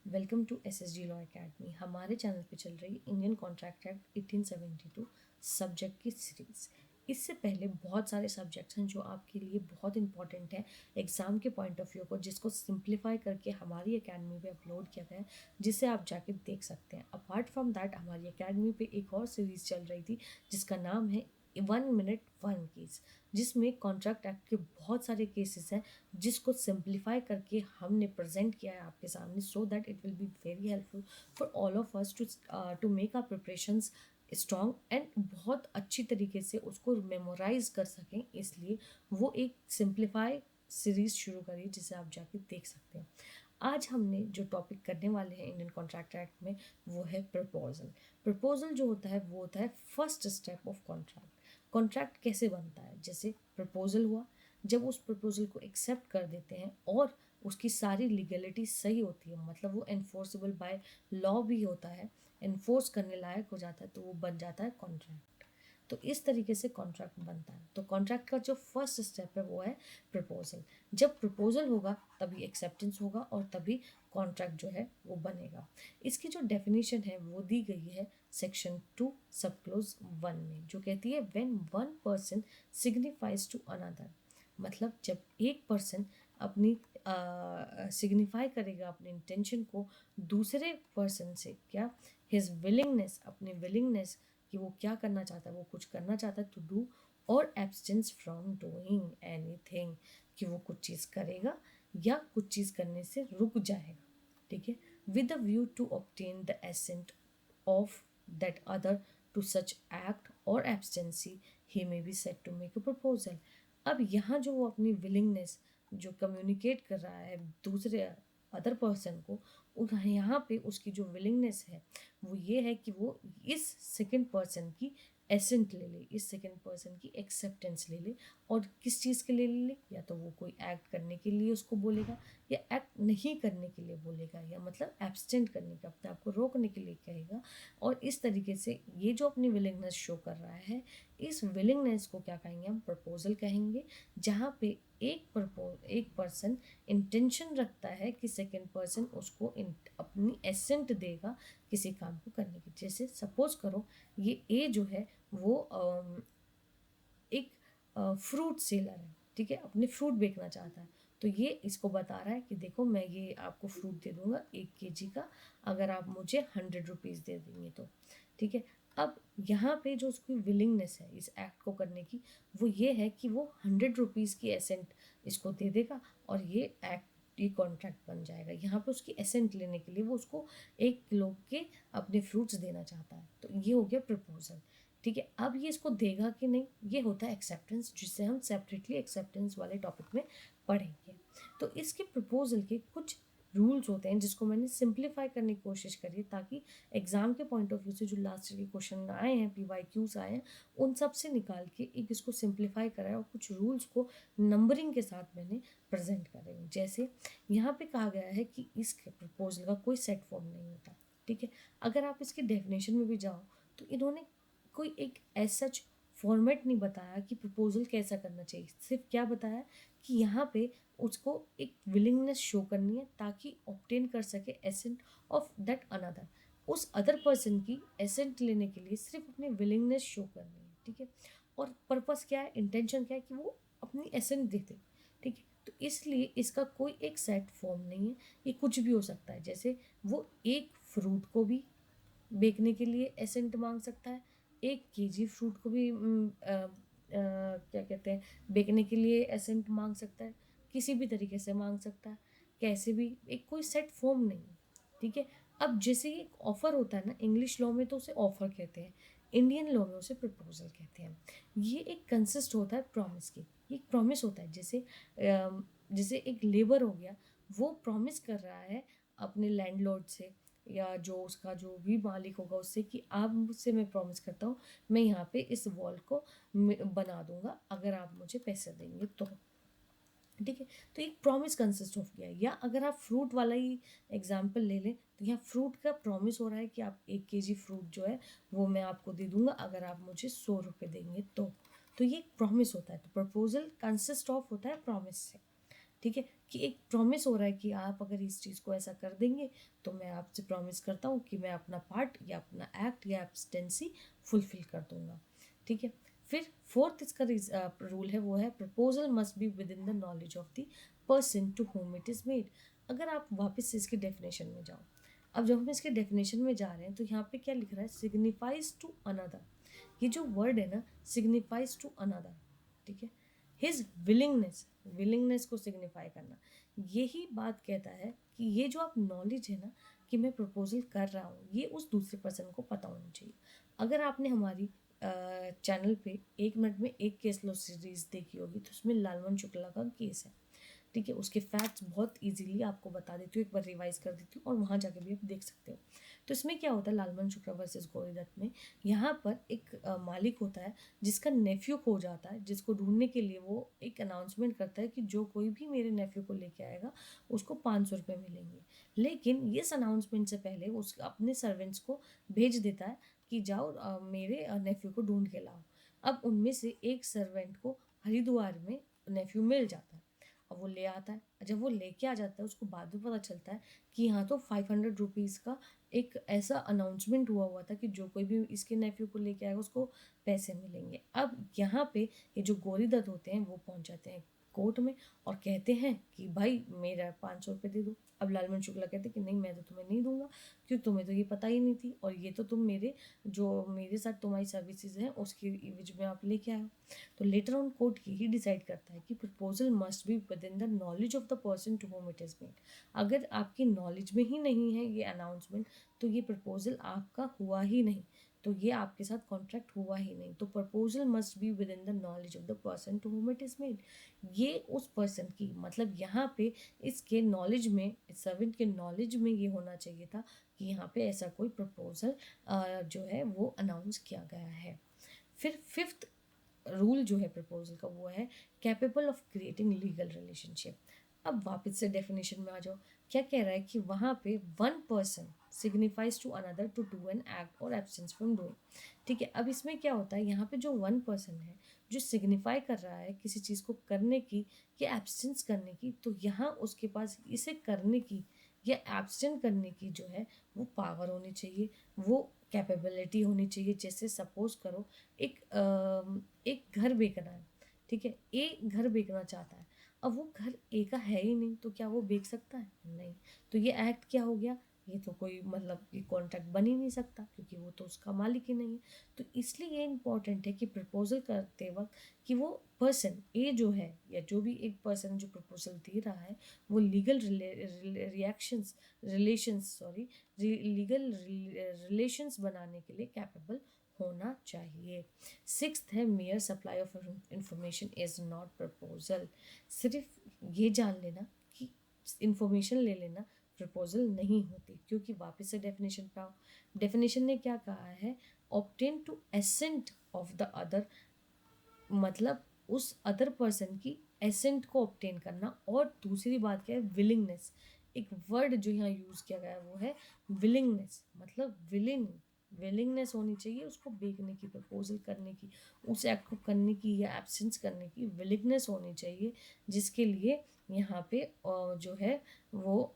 Welcome to SSG law academy. हमारे channel पे चल रही इंडियन कॉन्ट्रैक्ट एक्ट 1872 सब्जेक्ट की सीरीज। इससे पहले बहुत सारे सब्जेक्ट्स हैं जो आपके लिए बहुत इंपॉर्टेंट है एग्जाम के पॉइंट ऑफ व्यू को, जिसको सिंप्लीफाई करके हमारी एकेडमी पे अपलोड किया गया है, जिसे आप जाके देख सकते हैं। अपार्ट फ्रॉम दैट हमारी एकेडमी पे एक और सीरीज चल रही थी जिसका नाम है 1 मिनट 1 केस, जिसमें कॉन्ट्रैक्ट एक्ट के बहुत सारे केसेस हैं जिसको सिंप्लीफाई करके हमने प्रेजेंट किया है आपके सामने, so that it will be very helpful for all of us to make our preparations strong and बहुत अच्छी तरीके से उसको मेमोराइज कर सकें। इसलिए वो एक सिंप्लीफाई सीरीज शुरू करी जिसे आप जाके देख सकते हैं। आज हमने जो टॉपिक करने वाले हैं इंडियन कॉन्ट्रैक्ट एक्ट में वो है प्रपोजल। प्रपोजल जो होता है वो होता है first step of contract. Contract कैसे बनता है? जैसे प्रपोजल हुआ, जब उस प्रपोजल को एक्सेप्ट कर देते हैं और उसकी सारी लीगलिटी सही होती है, मतलब वो एनफोर्सेबल बाय लॉ भी होता है, एनफोर्स करने लायक हो जाता है, तो वो बन जाता है कॉन्ट्रैक्ट। तो इस तरीके से कॉन्ट्रैक्ट बनता है। तो कॉन्ट्रैक्ट का जो फर्स्ट स्टेप है वो है प्रपोजल। जब प्रपोजल होगा तभी एक्सेप्टेंस होगा और तभी कॉन्ट्रैक्ट जो है वो बनेगा। इसकी जो डेफिनेशन है वो दी गई है सेक्शन 2 सब क्लोज 1 में, जो कहती है when one person signifies to another. मतलब जब एक पर्सन अपनी सिग्निफाई करेगा अपने इंटेंशन को दूसरे पर्सन से, क्या हिज विलिंगनेस, अपनी विलिंगनेस कि वो क्या करना चाहता है, वो कुछ करना चाहता है टू डू, और एब्सटेंस फ्रॉम डूइंग एनीथिंग, कि वो कुछ चीज़ करेगा या कुछ चीज़ करने से रुक जाएगा। ठीक है, with a view to obtain the assent of that other to such act or abstency he may be said to make a proposal। अब यहाँ जो वो अपनी विलिंगनेस जो कम्युनिकेट कर रहा है दूसरे अदर पर्सन को, यहाँ पे उसकी जो विलिंगनेस है वो ये है कि वो इस सेकंड पर्सन की एसेंट ले ले, इस सेकंड पर्सन की एक्सेप्टेंस ले ले। और किस चीज़ के लिए ले ले? या तो वो कोई एक्ट करने के लिए उसको बोलेगा, या एक्ट नहीं करने के लिए बोलेगा, या मतलब एब्सटेंट करने का, अपने आप को रोकने के लिए कहेगा। और इस तरीके से ये जो अपनी विलिंगनेस शो कर रहा है, इस विलिंगनेस को क्या कहेंगे? हम प्रपोजल कहेंगे। जहाँ पे एक पर्सन इंटेंशन रखता है कि सेकेंड पर्सन उसको अपनी एसेंट देगा किसी काम को करने की। जैसे सपोज करो ये ए जो है वो एक फ्रूट सेलर है, ठीक है, अपने फ्रूट बेचना चाहता है। तो ये इसको बता रहा है कि देखो मैं ये आपको फ्रूट दे दूंगा 1 kg का, अगर आप मुझे 100 रुपीज़ दे देंगे तो। ठीक है, अब यहाँ पे जो उसकी विलिंगनेस है इस एक्ट को करने की, वो ये है कि वो 100 रुपीज़ की एसेंट इसको दे देगा और ये एक्ट, ये कॉन्ट्रैक्ट बन जाएगा। यहाँ पे उसकी एसेंट लेने के लिए वो उसको 1 किलो के अपने फ्रूट्स देना चाहता है। तो ये हो गया प्रपोजल। ठीक है, अब ये इसको देगा कि नहीं, ये होता है एक्सेप्टेंस, जिससे हम सेपरेटली एक्सेप्टेंस वाले टॉपिक में पढ़ेंगे। तो इसके प्रपोजल के कुछ रूल्स होते हैं जिसको मैंने सिंप्लीफाई करने की कोशिश करी है, ताकि एग्जाम के पॉइंट ऑफ व्यू से जो लास्ट के क्वेश्चन आए हैं, PYQs आए हैं, उन सब से निकाल के एक इसको सिंप्लीफाई करा है और कुछ रूल्स को नंबरिंग के साथ मैंने प्रेजेंट करे हैं। जैसे यहाँ पे कहा गया है कि इसके प्रपोजल का कोई सेट फॉर्म नहीं होता। ठीक है, अगर आप इसकी डेफिनेशन में भी जाओ तो इन्होंने कोई एक एज सच फॉर्मेट नहीं बताया कि प्रपोजल कैसा करना चाहिए। सिर्फ क्या बताया कि यहाँ पे उसको एक विलिंगनेस शो करनी है ताकि ऑब्टेन कर सके एसेंट ऑफ दैट अनदर। उस अदर पर्सन की एसेंट लेने के लिए सिर्फ अपनी विलिंगनेस शो करनी है। ठीक है, और पर्पस क्या है, इंटेंशन क्या है कि वो अपनी एसेंट दे दे। ठीक है, तो इसलिए इसका कोई एक सेट फॉर्म नहीं है, ये कुछ भी हो सकता है। जैसे वो एक फ्रूट को भी बेचने के लिए एसेंट मांग सकता है, 1 kg फ्रूट को भी क्या कहते हैं, बेचने के लिए एसेंट मांग सकता है, किसी भी तरीके से मांग सकता है, कैसे भी, एक कोई सेट फॉर्म नहीं है। ठीक है, अब जैसे ये एक ऑफर होता है ना, इंग्लिश लॉ में तो उसे ऑफर कहते हैं, इंडियन लॉ में उसे प्रपोजल कहते हैं। ये एक कंसिस्ट होता है प्रॉमिस की, एक प्रॉमिस होता है। जैसे एक लेबर हो गया, वो प्रॉमिस कर रहा है अपने लैंडलॉर्ड से या जो उसका जो भी मालिक होगा उससे कि आप मुझसे, मैं प्रॉमिस करता हूँ मैं यहाँ पे इस वॉल को बना दूंगा अगर आप मुझे पैसे देंगे तो। ठीक है, तो एक प्रॉमिस कंसिस्ट ऑफ गया। या अगर आप फ्रूट वाला ही एग्जाम्पल ले लें तो यहाँ फ्रूट का प्रॉमिस हो रहा है कि आप 1 kg फ्रूट जो है वो मैं आपको दे दूंगा अगर आप मुझे 100 रुपये देंगे तो। ये एक प्रॉमिस होता है। तो प्रपोजल कंसिस्ट ऑफ होता है प्रॉमिस से। ठीक है, कि एक प्रॉमिस हो रहा है कि आप अगर इस चीज़ को ऐसा कर देंगे तो मैं आपसे प्रॉमिस करता हूँ कि मैं अपना पार्ट या अपना एक्ट या एब्सटेंसी फुलफिल कर दूंगा। ठीक है, फिर फोर्थ इसका रूल है वो है proposal must be within the knowledge of the person to whom it is made. अगर आप वापस से इसकी डेफिनेशन में जाओ, अब जब हम इसके डेफिनेशन में जा रहे हैं तो यहाँ पे क्या लिख रहा है, सिग्निफाइज टू अनदर। ये जो वर्ड है ना, सिग्निफाइज टू अनदर, ठीक है, हिज विलिंगनेस, विलिंगनेस को सिग्निफाई करना, यही बात कहता है कि ये जो आप नॉलेज है ना कि मैं प्रपोजल कर रहा हूँ, ये उस दूसरे पर्सन को पता होना चाहिए। अगर आपने हमारी चैनल पे 1 मिनट में एक केस लो सीरीज देखी होगी तो उसमें लालवन शुक्ला का केस है। ठीक है, उसके फैक्ट्स बहुत इजीली आपको बता देती हूँ, एक बार रिवाइज कर देती हूँ और वहाँ जाके भी आप देख सकते हो। तो इसमें क्या होता है, लालमन शुक्ला वर्सेस गौरी दत्त में, यहाँ पर एक मालिक होता है जिसका नेफ्यू खो जाता है, जिसको ढूंढने के लिए वो एक अनाउंसमेंट करता है कि जो कोई भी मेरे नेफ्यू को लेके आएगा उसको 500 रुपये मिलेंगे। लेकिन इस अनाउंसमेंट से पहले वो अपने सर्वेंट्स को भेज देता है कि जाओ मेरे नेफ्यू को ढूंढ के लाओ। अब उनमें से एक सर्वेंट को हरिद्वार में नेफ्यू मिल जाता है। अब वो ले आता है, जब वो लेके आ जाता है उसको बाद में पता चलता है कि यहाँ तो 500 रुपीज़ का एक ऐसा अनाउंसमेंट हुआ हुआ था कि जो कोई भी इसके नेफ्यू को लेके आएगा उसको पैसे मिलेंगे। अब यहाँ पे ये जो गौरी दत्त होते हैं वो पहुँच जाते हैं कोर्ट में और कहते हैं कि भाई मेरा 500 रुपये दे दो। अब लालमन शुक्ला कहते हैं कि नहीं, मैं तो तुम्हें नहीं दूंगा, क्यों, तुम्हें तो ये पता ही नहीं थी और ये तो तुम मेरे साथ तुम्हारी सर्विसेज हैं उसकी इवेज में आप लेके आए हो। तो लेटर ऑन कोर्ट यही डिसाइड करता है कि proposal must be within the knowledge of the person to whom it is made. अगर आपकी नॉलेज में ही नहीं है ये अनाउंसमेंट तो ये प्रपोजल आपका हुआ ही नहीं, तो ये आपके साथ कॉन्ट्रैक्ट हुआ ही नहीं। तो proposal must be within the knowledge of the person to whom it is made, ये उस पर्सन की, मतलब यहाँ पे इसके नॉलेज में, सर्वेंट के नॉलेज में ये होना चाहिए था कि यहाँ पे ऐसा कोई प्रपोजल जो है वो अनाउंस किया गया है। फिर फिफ्थ रूल जो है प्रपोजल का वो है capable of creating legal relationship. अब वापस से डेफिनेशन में आ जाओ, क्या कह रहा है कि वहाँ पे one person signifies to another to do an act और एब्सेंस फ्रॉम डूइंग। ठीक है, अब इसमें क्या होता है, यहाँ पे जो वन पर्सन है जो सिग्निफाई कर रहा है किसी चीज़ को करने की या एब्सेंस करने की, तो यहाँ उसके पास इसे करने की या एब्सेंट करने की जो है वो पावर होनी चाहिए, वो कैपेबिलिटी होनी चाहिए। जैसे सपोज करो एक घर बेचना है, ठीक है, ए घर बेचना चाहता है, अब वो घर ए का है ही नहीं तो क्या वो बेच सकता है, नहीं। तो ये एक्ट क्या हो गया, ये तो कोई मतलब ये कॉन्ट्रैक्ट बन ही नहीं सकता क्योंकि वो तो उसका मालिक ही नहीं है। तो इसलिए ये इंपॉर्टेंट है कि प्रपोजल करते वक्त कि वो पर्सन ए जो है या जो भी एक पर्सन जो प्रपोजल दे रहा है वो लीगल रिलेशंस बनाने के लिए कैपेबल होना चाहिए। सिक्स्थ है mayor supply of information is not proposal. सिर्फ ये जान लेना कि इंफॉर्मेशन ले लेना प्रपोजल नहीं होती, क्योंकि वापस से डेफिनेशन पे आओ, डेफिनेशन ने क्या कहा है, obtain to assent of the other, मतलब उस अदर पर्सन की एसेंट को ऑब्टेन करना। और दूसरी बात क्या है, विलिंगनेस, एक वर्ड जो यहाँ यूज़ किया गया है वो है विलिंगनेस, मतलब विलिंगनेस होनी चाहिए उसको बेचने की, प्रपोजल करने की, उस एक्ट को करने की या एब्सेंस करने की विलिंगनेस होनी चाहिए, जिसके लिए यहाँ पे जो है वो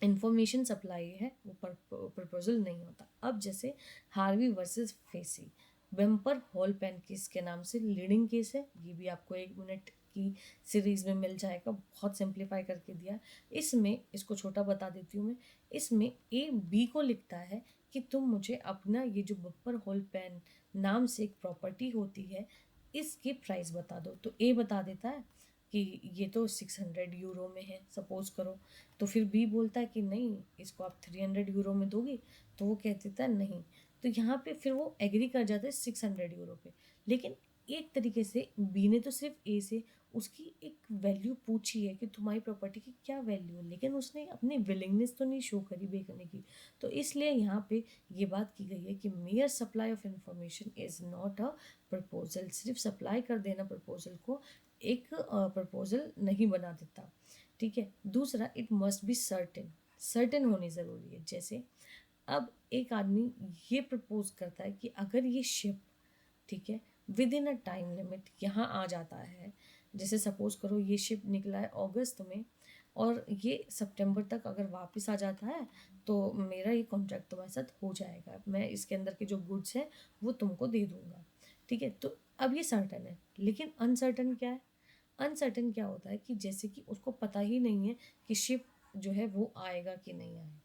इंफॉर्मेशन सप्लाई है वो प्रपोजल नहीं होता। अब जैसे Harvey versus Facey, Bumper Hall Pen case के नाम से लीडिंग केस है, ये भी आपको 1 मिनट की सीरीज में मिल जाएगा, बहुत सिंप्लीफाई करके दिया। इसमें इसको छोटा बता देती हूँ मैं, इसमें ए बी को लिखता है कि तुम मुझे अपना ये जो बम्पर हॉल पेन नाम से एक प्रॉपर्टी होती है इसकी प्राइस बता दो। तो ए बता देता है कि ये तो 600 यूरो में है सपोज करो, तो फिर बी बोलता है कि नहीं इसको आप 300 यूरो में दोगे, तो वो कह देता है नहीं। तो यहाँ पे फिर वो एग्री कर जाता है 600 यूरो पे। लेकिन एक तरीके से बी ने तो सिर्फ ए से उसकी एक वैल्यू पूछी है कि तुम्हारी प्रॉपर्टी की क्या वैल्यू है, लेकिन उसने अपनी विलिंगनेस तो नहीं शो करी बेचने की। तो इसलिए यहाँ पे ये बात की गई है कि mayor supply of information is not a proposal. सिर्फ सप्लाई कर देना प्रपोजल को एक प्रपोजल नहीं बना देता। ठीक है, दूसरा it must be certain, certain होनी ज़रूरी है। जैसे अब एक आदमी ये प्रपोज करता है कि अगर ये शिप, ठीक है, with in a time limit यहाँ आ जाता है जैसे सपोज करो ये शिप निकला है अगस्त में और ये सितंबर तक अगर वापस आ जाता है तो मेरा ये कॉन्ट्रैक्ट तुम्हारे साथ हो जाएगा, मैं इसके अंदर के जो गुड्स हैं वो तुमको दे दूंगा, ठीक है। तो अब ये सर्टन है, लेकिन अनसर्टन क्या है? अनसर्टन क्या होता है कि जैसे कि उसको पता ही नहीं है कि शिप जो है वो आएगा कि नहीं आएगा।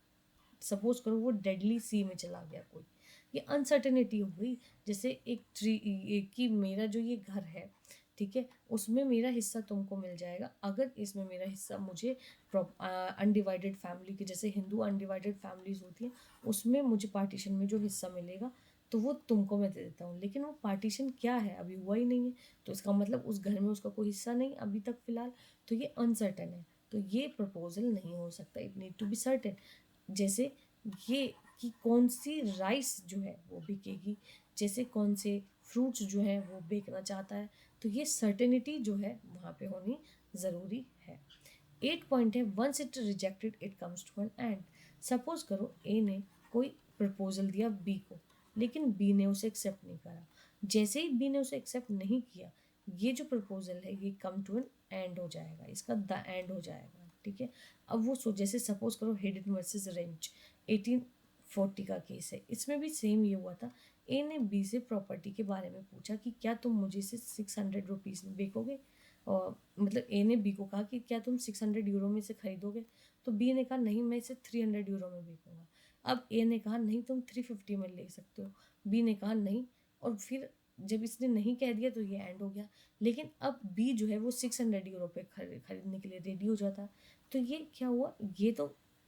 सपोज करो वो डेडली सी में चला गया कोई, ये अनसर्टेनिटी हो गई। जैसे एक ट्री, एक कि मेरा जो ये घर है, ठीक है, उसमें मेरा हिस्सा तुमको मिल जाएगा अगर इसमें मेरा हिस्सा मुझे अनडिवाइडेड फैमिली के, जैसे हिंदू अनडिवाइडेड फैमिलीज होती हैं उसमें मुझे पार्टीशन में जो हिस्सा मिलेगा तो वो तुमको मैं दे देता हूँ। लेकिन वो पार्टीशन क्या है अभी हुआ ही नहीं है, तो इसका मतलब उस घर में उसका कोई हिस्सा नहीं अभी तक फिलहाल, तो ये अनसर्टन है, तो ये प्रपोजल नहीं हो सकता। It need to be certain. जैसे ये कि कौन सी राइस जो है वो बिकेगी, जैसे कौन से फ्रूट्स जो है वो बेचना चाहता है, तो ये सर्टेनिटी जो है वहाँ पे होनी ज़रूरी है। 8 पॉइंट है, once it rejected it comes to an end. Suppose करो ए ने कोई प्रपोजल दिया बी को, लेकिन बी ने उसे एक्सेप्ट नहीं करा। जैसे ही बी ने उसे एक्सेप्ट नहीं किया, ये जो प्रपोजल है ये कम टू एन एंड हो जाएगा, इसका द एंड हो जाएगा, ठीक है। अब वो जैसे सपोज करो हिडन वर्सेस रेंज 1840 का केस है, इसमें भी सेम ये हुआ था। ए ने बी से प्रॉपर्टी के बारे में पूछा कि क्या तुम मुझे इसे 600 रुपीज़ में बेचोगे, और मतलब ए ने बी को कहा कि क्या तुम 600 यूरो में इसे खरीदोगे, तो बी ने कहा नहीं मैं इसे 300 यूरो में बेचूंगा। अब ए ने कहा नहीं तुम 350 में ले सकते हो, बी ने कहा नहीं, और फिर जब इसने नहीं कह दिया तो ये एंड हो गया। लेकिन अब बी जो है वो 600 यूरो पे खरीदने के लिए रेडी हो जाता, तो ये क्या हुआ,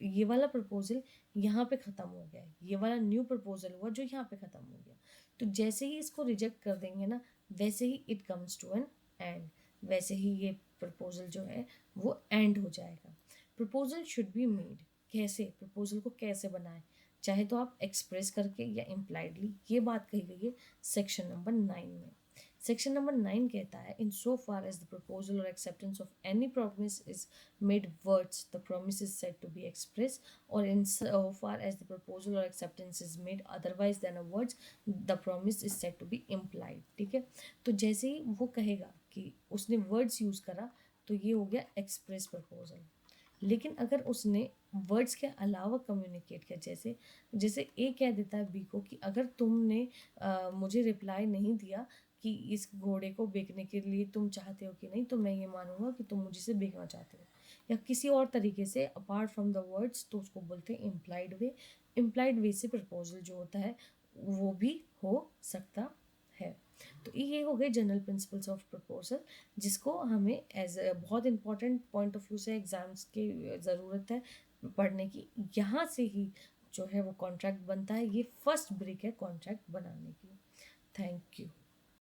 ये वाला प्रपोजल यहाँ पे ख़त्म हो गया, ये वाला न्यू प्रपोजल हुआ जो यहाँ पे ख़त्म हो गया। तो जैसे ही इसको रिजेक्ट कर देंगे ना, वैसे ही it comes to an end, वैसे ही ये प्रपोजल जो है वो एंड हो जाएगा। प्रपोजल शुड बी मेड, कैसे प्रपोजल को कैसे बनाएं, चाहे तो आप एक्सप्रेस करके या इम्प्लाइडली, ये बात कही गई है सेक्शन नंबर 9 में। सेक्शन नंबर 9 कहता है in so far as the proposal और acceptance of any promise is made words the promise is said to be express, और in so far as the proposal और acceptance is made otherwise than a words the promise is said to be implied, ठीक है। तो जैसे ही वो कहेगा कि उसने वर्ड्स यूज़ करा तो ये हो गया एक्सप्रेस प्रपोजल। लेकिन अगर उसने वर्ड्स के अलावा कम्युनिकेट किया, जैसे जैसे ए कह देता है बी को कि अगर तुमने मुझे रिप्लाई नहीं दिया कि इस घोड़े को बेचने के लिए तुम चाहते हो कि नहीं, तो मैं ये मानूंगा कि तुम मुझे से बेचना चाहते हो, या किसी और तरीके से अपार्ट फ्रॉम द वर्ड्स, तो उसको बोलते हैं इम्प्लाइड वे। इम्प्लाइड वे से प्रपोजल जो होता है वो भी हो सकता है। तो ये हो गए जनरल प्रिंसिपल्स ऑफ प्रपोजल, जिसको हमें एज ए बहुत इंपॉर्टेंट पॉइंट ऑफ व्यू से एग्जाम्स की ज़रूरत है पढ़ने की। यहाँ से ही जो है वो कॉन्ट्रैक्ट बनता है, ये फर्स्ट ब्रेक है कॉन्ट्रैक्ट बनाने की। Thank you.